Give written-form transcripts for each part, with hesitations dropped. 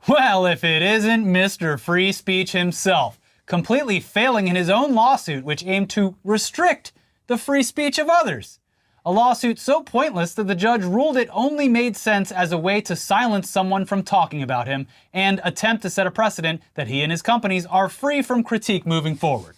Well, if it isn't Mr. Free Speech himself, completely failing in his own lawsuit which aimed to restrict the free speech of others. A lawsuit so pointless that the judge ruled it only made sense as a way to silence someone from talking about him and attempt to set a precedent that he and his companies are free from critique moving forward.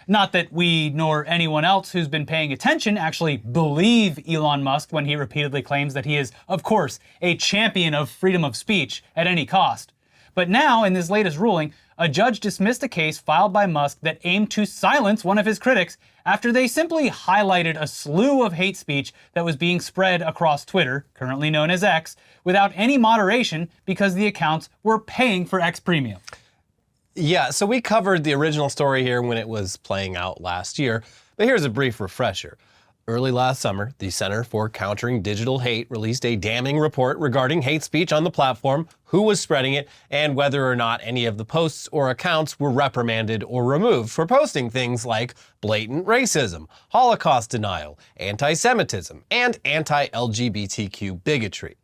Not that we nor anyone else who's been paying attention actually believe Elon Musk when he repeatedly claims that he is, of course, a champion of freedom of speech at any cost. But now, in this latest ruling, a judge dismissed a case filed by Musk that aimed to silence one of his critics after they simply highlighted a slew of hate speech that was being spread across Twitter, currently known as X, without any moderation because the accounts were paying for X Premium. Yeah, so we covered the original story here when it was playing out last year, but here's a brief refresher. Early last summer, the Center for Countering Digital Hate released a damning report regarding hate speech on the platform, who was spreading it, and whether or not any of the posts or accounts were reprimanded or removed for posting things like blatant racism, Holocaust denial, anti-Semitism, and anti-LGBTQ bigotry.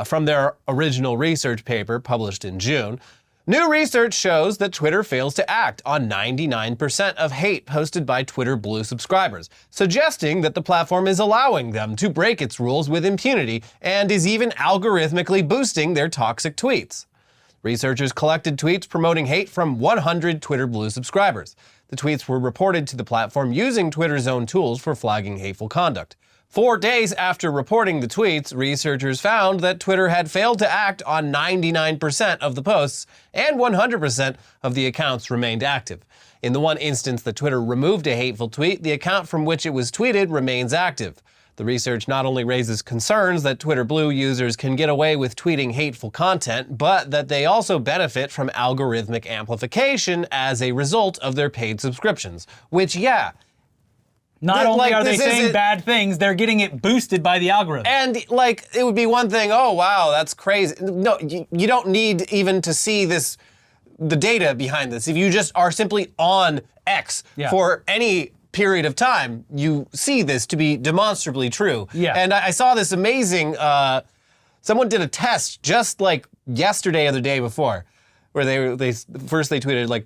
From their original research paper published in June, new research shows that Twitter fails to act on 99% of hate posted by Twitter Blue subscribers, suggesting that the platform is allowing them to break its rules with impunity and is even algorithmically boosting their toxic tweets. Researchers collected tweets promoting hate from 100 Twitter Blue subscribers. The tweets were reported to the platform using Twitter's own tools for flagging hateful conduct. 4 days after reporting the tweets, researchers found that Twitter had failed to act on 99% of the posts, and 100% of the accounts remained active. In the one instance that Twitter removed a hateful tweet, the account from which it was tweeted remains active. The research not only raises concerns that Twitter Blue users can get away with tweeting hateful content, but that they also benefit from algorithmic amplification as a result of their paid subscriptions, which, not only are they saying bad things, they're getting it boosted by the algorithm. And it would be one thing, oh wow, that's crazy. No, you don't need even to see the data behind this. If you just are simply on X for any period of time, you see this to be demonstrably true. Yeah. And I saw this amazing, someone did a test just like yesterday or the day before, where they tweeted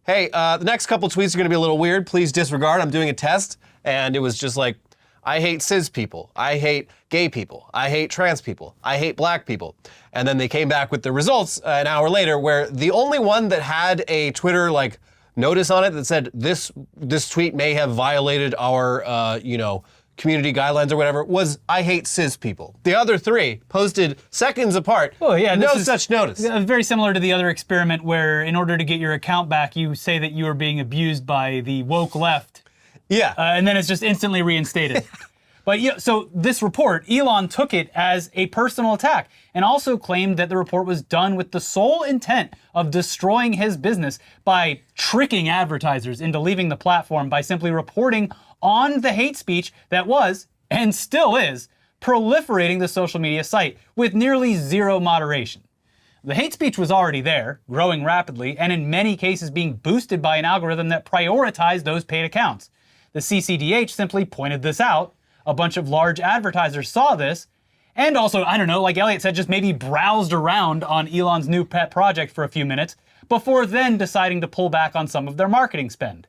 hey, the next couple tweets are gonna be a little weird, please disregard, I'm doing a test. And it was just like, I hate cis people, I hate gay people, I hate trans people, I hate black people. And then they came back with the results an hour later, where the only one that had a Twitter notice on it that said this tweet may have violated our community guidelines or whatever was I hate cis people. The other three posted seconds apart. Oh yeah, no such notice. Very similar to the other experiment where in order to get your account back, you say that you are being abused by the woke left. Yeah. And then it's just instantly reinstated. But so this report, Elon took it as a personal attack and also claimed that the report was done with the sole intent of destroying his business by tricking advertisers into leaving the platform by simply reporting on the hate speech that was, and still is, proliferating the social media site with nearly zero moderation. The hate speech was already there, growing rapidly, and in many cases being boosted by an algorithm that prioritized those paid accounts. The CCDH simply pointed this out, a bunch of large advertisers saw this, and also, I don't know, like Elliot said, just maybe browsed around on Elon's new pet project for a few minutes, before then deciding to pull back on some of their marketing spend.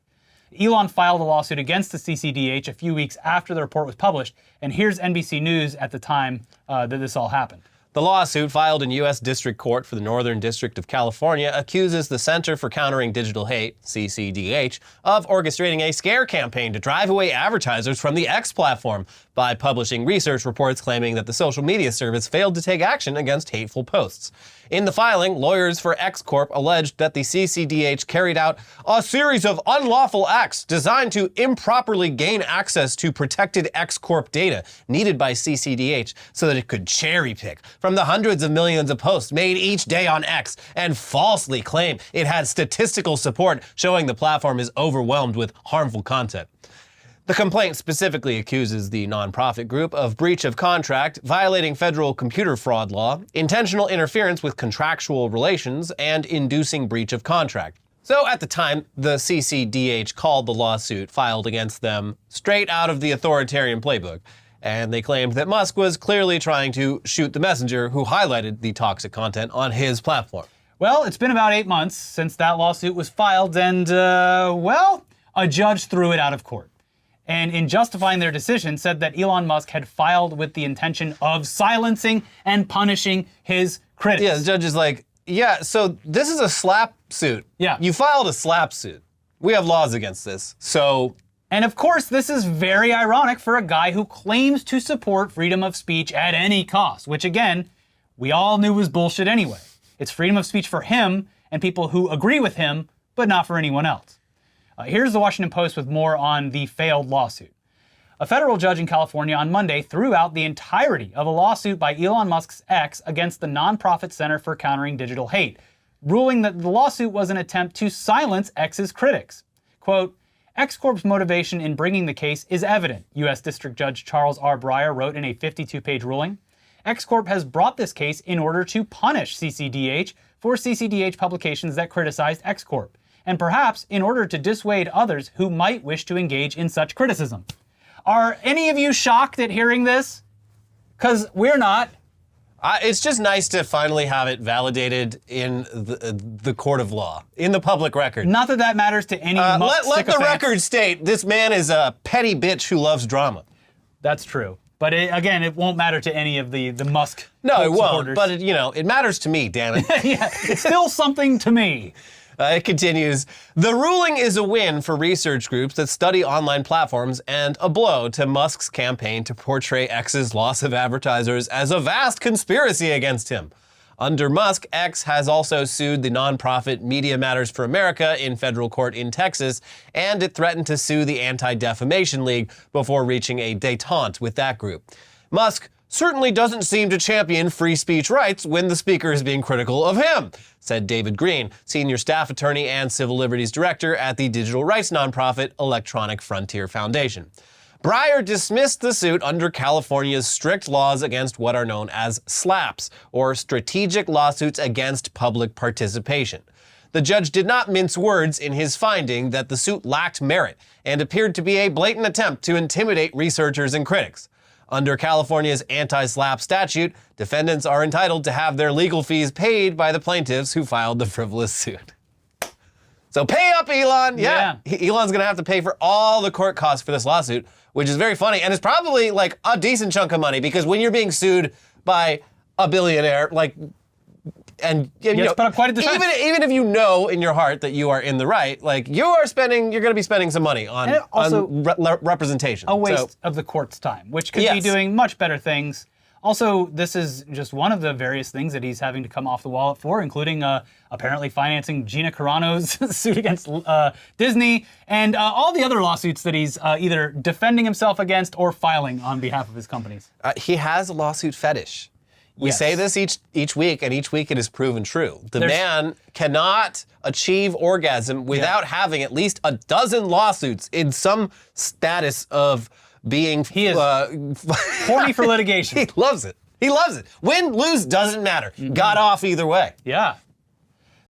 Elon filed a lawsuit against the CCDH a few weeks after the report was published, and here's NBC News at the time that this all happened. The lawsuit, filed in U.S. District Court for the Northern District of California, accuses the Center for Countering Digital Hate, CCDH, of orchestrating a scare campaign to drive away advertisers from the X platform by publishing research reports claiming that the social media service failed to take action against hateful posts. In the filing, lawyers for X Corp alleged that the CCDH carried out a series of unlawful acts designed to improperly gain access to protected X Corp data needed by CCDH so that it could cherry pick from the hundreds of millions of posts made each day on X and falsely claim it had statistical support showing the platform is overwhelmed with harmful content. The complaint specifically accuses the nonprofit group of breach of contract, violating federal computer fraud law, intentional interference with contractual relations, and inducing breach of contract. So at the time, the CCDH called the lawsuit filed against them straight out of the authoritarian playbook. And they claimed that Musk was clearly trying to shoot the messenger who highlighted the toxic content on his platform. Well, it's been about 8 months since that lawsuit was filed, and, well, a judge threw it out of court. And in justifying their decision, said that Elon Musk had filed with the intention of silencing and punishing his critics. Yeah, the judge is like, yeah, so this is a slap suit. Yeah. You filed a slap suit. We have laws against this, so... And of course, this is very ironic for a guy who claims to support freedom of speech at any cost, which again, we all knew was bullshit anyway. It's freedom of speech for him and people who agree with him, but not for anyone else. Here's the Washington Post with more on the failed lawsuit. A federal judge in California on Monday threw out the entirety of a lawsuit by Elon Musk's ex against the nonprofit Center for Countering Digital Hate, ruling that the lawsuit was an attempt to silence X's critics. Quote, X Corp's motivation in bringing the case is evident, U.S. District Judge Charles R. Breyer wrote in a 52-page ruling. X Corp has brought this case in order to punish CCDH for CCDH publications that criticized X Corp, and perhaps in order to dissuade others who might wish to engage in such criticism. Are any of you shocked at hearing this? Because we're not. It's just nice to finally have it validated in the court of law, in the public record. Not that that matters to any Musk let the sycophants. record state this man is a petty bitch who loves drama. That's true. But again, it won't matter to any of the Musk No, it won't. supporters. But it matters to me, damn it. Yeah, it's still something to me. It continues, the ruling is a win for research groups that study online platforms and a blow to Musk's campaign to portray X's loss of advertisers as a vast conspiracy against him. Under Musk, X has also sued the nonprofit Media Matters for America in federal court in Texas, and it threatened to sue the Anti-Defamation League before reaching a détente with that group. Musk certainly doesn't seem to champion free speech rights when the speaker is being critical of him, said David Green, senior staff attorney and civil liberties director at the digital rights nonprofit Electronic Frontier Foundation. Breyer dismissed the suit under California's strict laws against what are known as SLAPs, or strategic lawsuits against public participation. The judge did not mince words in his finding that the suit lacked merit and appeared to be a blatant attempt to intimidate researchers and critics. Under California's anti-SLAPP statute, defendants are entitled to have their legal fees paid by the plaintiffs who filed the frivolous suit. So pay up, Elon. Yeah. Elon's going to have to pay for all the court costs for this lawsuit, which is very funny. And it's probably like a decent chunk of money because when you're being sued by a billionaire, like, and you know, put up quite a defense. even if you know in your heart that you are in the right, like you're going to be spending some money on, representation. A waste of the court's time, which could be doing much better things. Also, this is just one of the various things that he's having to come off the wallet for, including apparently financing Gina Carano's suit against Disney and all the other lawsuits that he's either defending himself against or filing on behalf of his companies. He has a lawsuit fetish. We say this each week, and each week it is proven true. The man cannot achieve orgasm without having at least a dozen lawsuits in some status of being... He is horny for litigation. He loves it. He loves it. Win, lose, doesn't matter. Got off either way. Yeah.